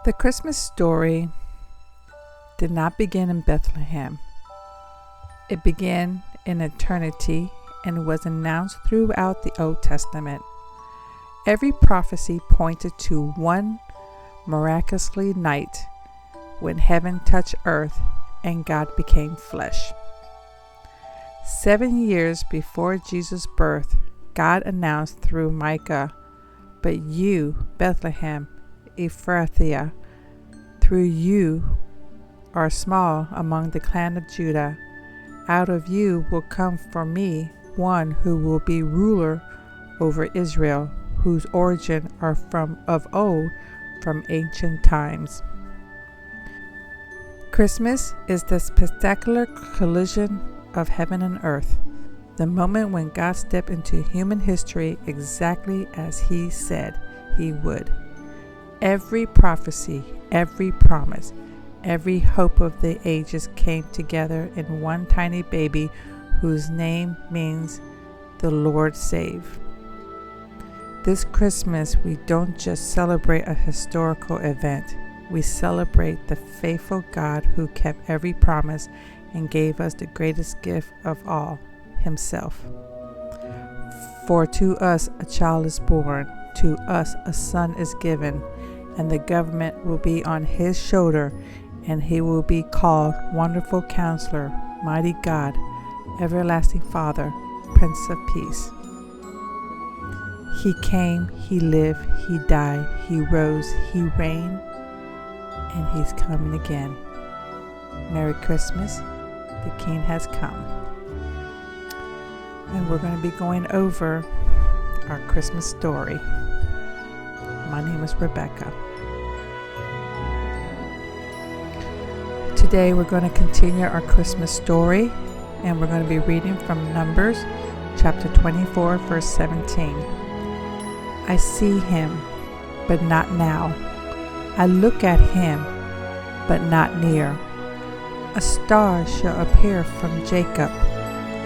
The Christmas story did not begin in Bethlehem. It began in eternity and was announced throughout the Old Testament. Every prophecy pointed to one miraculous night when heaven touched earth and God became flesh. 7 years before Jesus' birth, God announced through Micah, "But you, Bethlehem Ephrathah, through you are small among the clan of Judah. Out of you will come for me one who will be ruler over Israel, whose origin are from of old, from ancient times." Christmas is the spectacular collision of heaven and earth, the moment when God stepped into human history exactly as He said He would. Every prophecy, every promise, every hope of the ages came together in one tiny baby whose name means the Lord save. This Christmas, we don't just celebrate a historical event. We celebrate the faithful God who kept every promise and gave us the greatest gift of all, Himself. For to us a child is born, to us a son is given, and the government will be on His shoulder, and He will be called Wonderful Counselor, Mighty God, Everlasting Father, Prince of Peace. He came, He lived, He died, He rose, He reigned, and He's coming again. Merry Christmas, the King has come. And we're going to be going over our Christmas story. My name is Rebecca. Today we're going to continue our Christmas story, and we're going to be reading from Numbers chapter 24, verse 17. I see Him, but not now. I look at Him, but not near. A star shall appear from Jacob,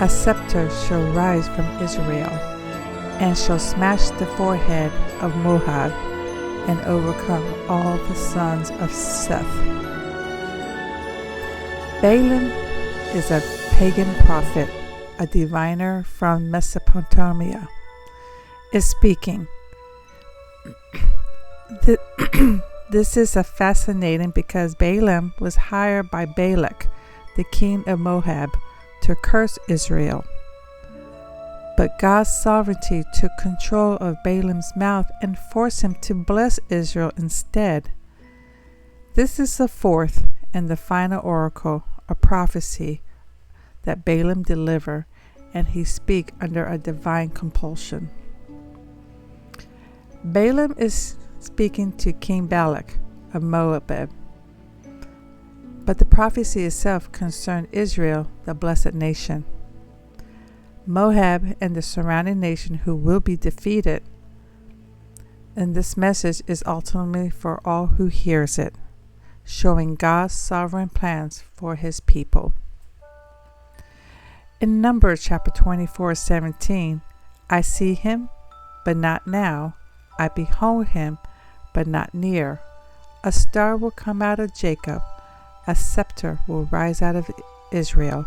a scepter shall rise from Israel, and shall smash the forehead of Moab, and overcome all the sons of Seth. Balaam is a pagan prophet, a diviner from Mesopotamia, is speaking. This is fascinating because Balaam was hired by Balak, the king of Moab, to curse Israel. But God's sovereignty took control of Balaam's mouth and forced him to bless Israel instead. This is the fourth and the final oracle, a prophecy that Balaam delivered, and he speak under a divine compulsion. Balaam is speaking to King Balak of Moab, but the prophecy itself concerned Israel, the blessed nation. Moab and the surrounding nation who will be defeated. And this message is ultimately for all who hears it, showing God's sovereign plans for His people. In Numbers chapter 24:17, I see Him, but not now. I behold Him, but not near. A star will come out of Jacob, a scepter will rise out of Israel,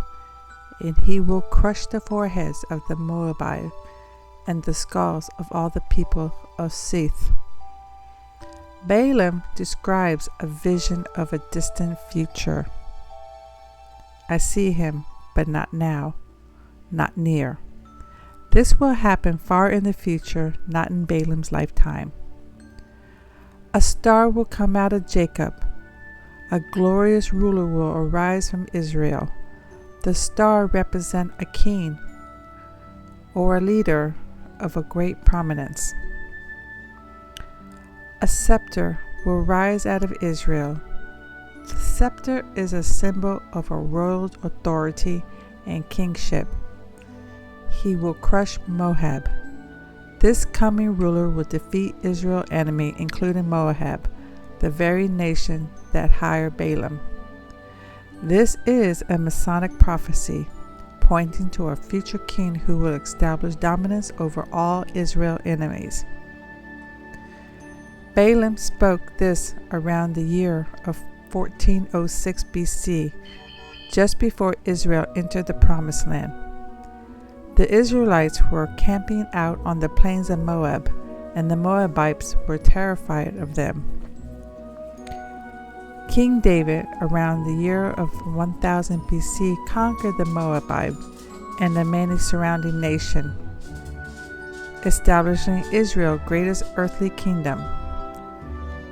and He will crush the foreheads of the Moabites and the skulls of all the people of Seth. Balaam describes a vision of a distant future. I see Him, but not now, not near. This will happen far in the future, not in Balaam's lifetime. A star will come out of Jacob. A glorious ruler will arise from Israel. The star represents a king or a leader of a great prominence. A scepter will rise out of Israel. The scepter is a symbol of a royal authority and kingship. He will crush Moab. This coming ruler will defeat Israel's enemy, including Moab, the very nation that hired Balaam. This is a Masonic prophecy, pointing to a future king who will establish dominance over all Israel's enemies. Balaam spoke this around the year of 1406 BC, just before Israel entered the Promised Land. The Israelites were camping out on the plains of Moab, and the Moabites were terrified of them. King David, around the year of 1000 BC, conquered the Moabites and the many surrounding nations, establishing Israel's greatest earthly kingdom.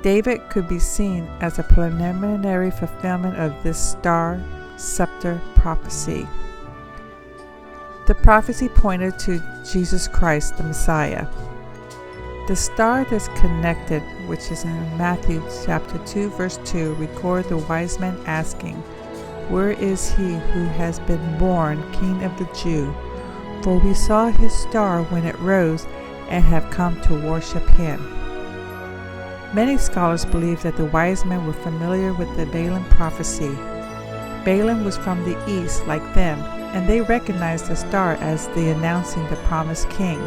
David could be seen as a preliminary fulfillment of this star scepter prophecy. The prophecy pointed to Jesus Christ, the Messiah. The star that's connected, which is in Matthew chapter 2, verse 2, records the wise men asking, "Where is he who has been born King of the Jews? For we saw his star when it rose and have come to worship him." Many scholars believe that the wise men were familiar with the Balaam prophecy. Balaam was from the east like them, and they recognized the star as the announcing the promised king.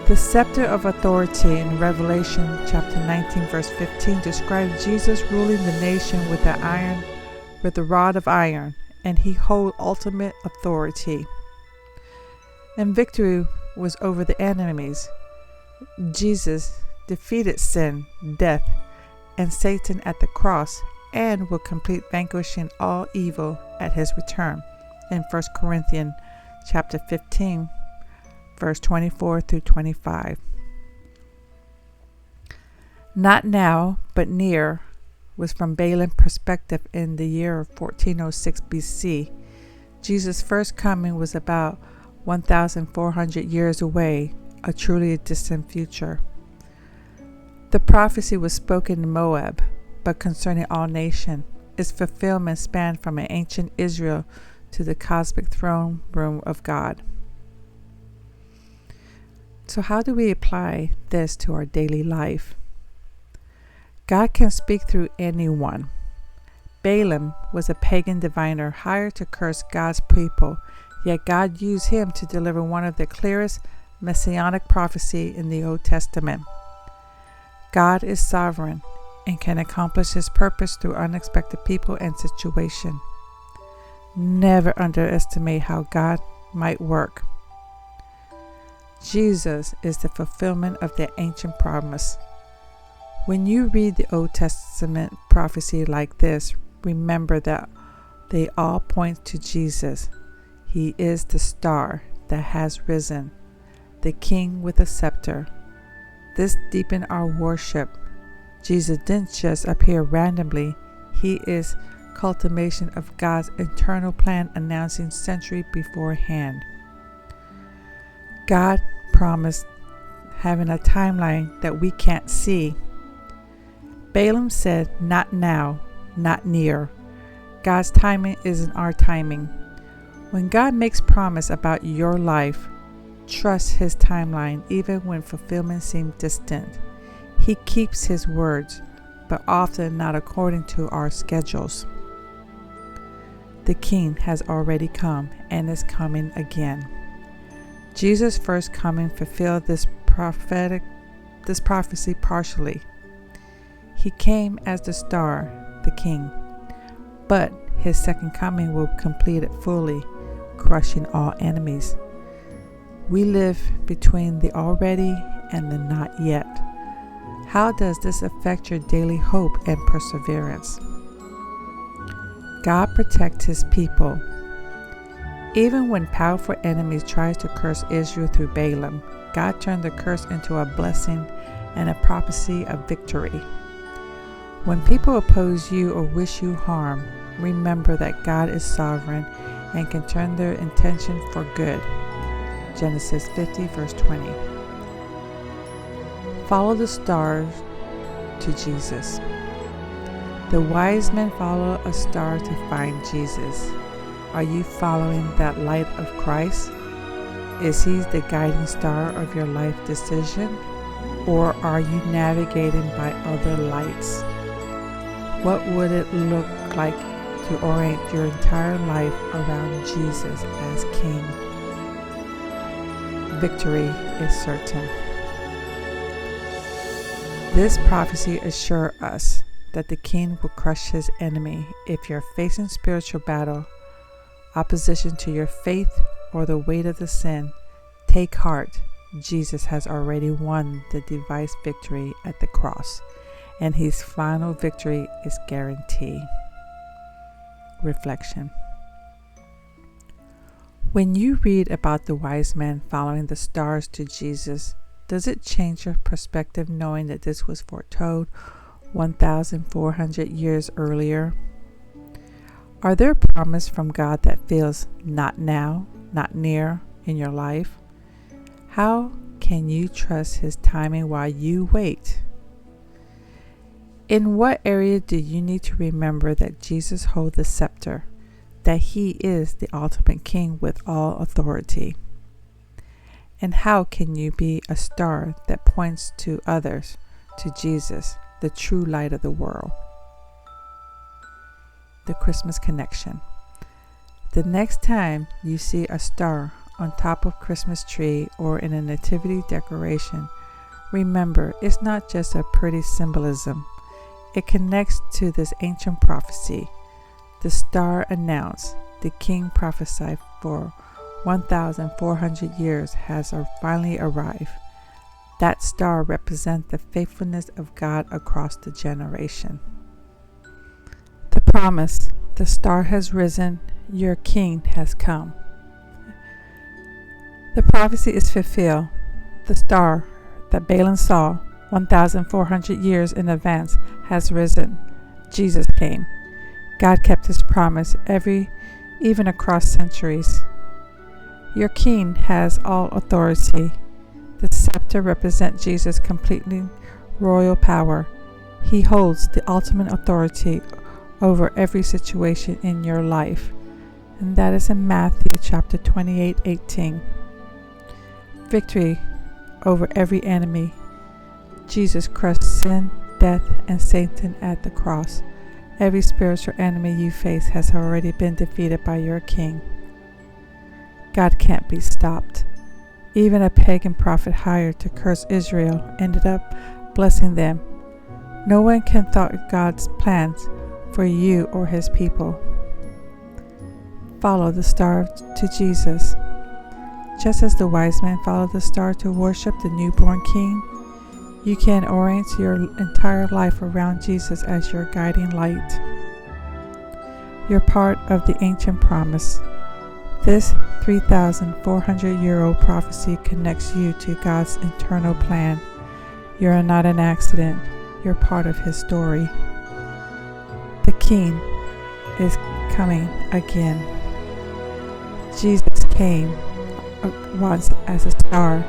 The scepter of authority in Revelation chapter 19 verse 15 describes Jesus ruling the nation with the rod of iron, and he holds ultimate authority. And victory was over the enemies. Jesus defeated sin, death, and Satan at the cross, and will complete vanquishing all evil at his return in 1 Corinthians chapter 15 verse 24 through 25. Not now, but near was from Balaam's perspective in the year of 1406 BC. Jesus' first coming was about 1,400 years away, a truly distant future. The prophecy was spoken in Moab, but concerning all nations. Its fulfillment spanned from an ancient Israel to the cosmic throne room of God. So how do we apply this to our daily life? God can speak through anyone. Balaam was a pagan diviner hired to curse God's people, yet God used him to deliver one of the clearest messianic prophecy in the Old Testament. God is sovereign and can accomplish his purpose through unexpected people and situations. Never underestimate how God might work. Jesus is the fulfillment of the ancient promise. When you read the Old Testament prophecy like this, remember that they all point to Jesus. He is the star that has risen, the king with a scepter. This deepens our worship. Jesus didn't just appear randomly. He is culmination of God's eternal plan announcing centuries beforehand. God promised having a timeline that we can't see. Balaam said, "Not now, not near." God's timing isn't our timing. When God makes promise about your life, trust his timeline even when fulfillment seems distant. He keeps his words, but often not according to our schedules. The King has already come and is coming again. Jesus' first coming fulfilled this prophecy partially. He came as the star, the King, but his second coming will complete it fully, crushing all enemies. We live between the already and the not yet. How does this affect your daily hope and perseverance? God protects his people. Even when powerful enemies tried to curse Israel through Balaam, God turned the curse into a blessing and a prophecy of victory. When people oppose you or wish you harm, remember that God is sovereign and can turn their intention for good. Genesis 50 verse 20. Follow the stars to Jesus. The wise men follow a star to find Jesus. Are you following that light of Christ? Is he the guiding star of your life decision? Or are you navigating by other lights? What would it look like to orient your entire life around Jesus as King? Victory is certain. This prophecy assures us that the king will crush his enemy. If you're facing spiritual battle, opposition to your faith, or the weight of the sin, take heart. Jesus has already won the device victory at the cross, and his final victory is guaranteed. Reflection. When you read about the wise men following the stars to Jesus, does it change your perspective knowing that this was foretold 1,400 years earlier? Are there promises from God that feels not now, not near in your life? How can you trust his timing while you wait? In what area do you need to remember that Jesus holds the scepter, that he is the ultimate king with all authority? And how can you be a star that points to others to Jesus, the true light of the world? The Christmas connection. The next time you see a star on top of Christmas tree or in a nativity decoration, remember it's not just a pretty symbolism. It connects to this ancient prophecy. The star announced the king prophesied for 1,400 years has finally arrived. That star represents the faithfulness of God across the generation. The promise, the star has risen, your king has come. The prophecy is fulfilled. The star that Balaam saw 1,400 years in advance has risen. Jesus came. God kept his promise even across centuries. Your king has all authority. The scepter represents Jesus' completely royal power. He holds the ultimate authority over every situation in your life. And that is in Matthew chapter 28:18. Victory over every enemy. Jesus crushed sin, death, and Satan at the cross. Every spiritual enemy you face has already been defeated by your king. God can't be stopped. Even a pagan prophet hired to curse Israel ended up blessing them. No one can thwart God's plans for you or his people. Follow the star to Jesus. Just as the wise men followed the star to worship the newborn king, you can orient your entire life around Jesus as your guiding light. You're part of the ancient promise. This 3,400-year-old prophecy connects you to God's eternal plan. You're not an accident. You're part of his story. The king is coming again. Jesus came once as a star,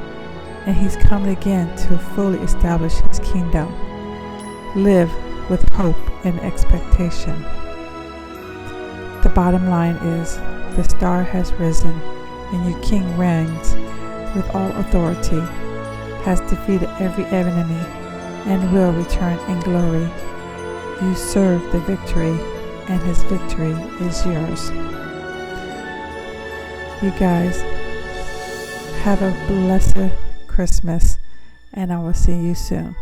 and he's coming again to fully establish his kingdom. Live with hope and expectation. The bottom line is, the star has risen, and your king reigns with all authority, has defeated every enemy, and will return in glory. You serve the victory, and his victory is yours. You guys, have a blessed Christmas, and I will see you soon.